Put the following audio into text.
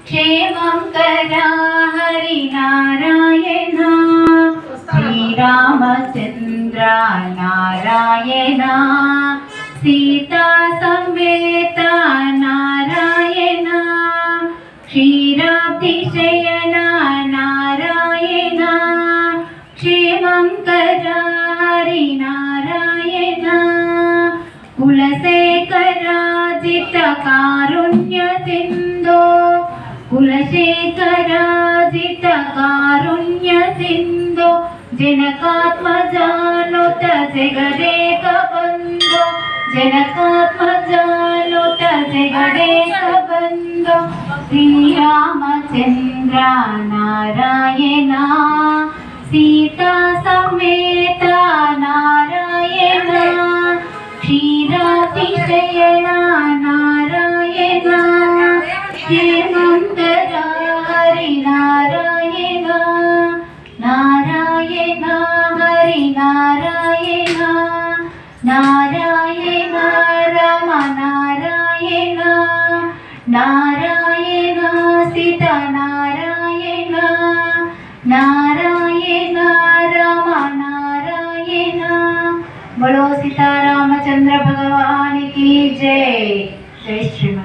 क्षेमं करा हरि नारायण श्रीरामचन्द्र नारायण सीता समेत नारायण क्षीराब्धिशयन नारायण क्षेमं करा हरि नारायण कुलशेखराजित कारुण्य सिन्धो कुलशेखराजित कारुण्य सिन्धो जनकात्मजानुत जगदेक बन्धो जनकात्मजानुत जगदेक बन्धो श्रीरामचन्द्र नारायण सीता समेत नारायण क्षीरातिशयन नारायण क्षेमं करा हरि नारायण नारायण हरि नारायण नारायण राम नारायण नारायण सीता नारायण नारायण राम नारायण। बोलो सीतारामचंद्र भगवान की जय। जय श्री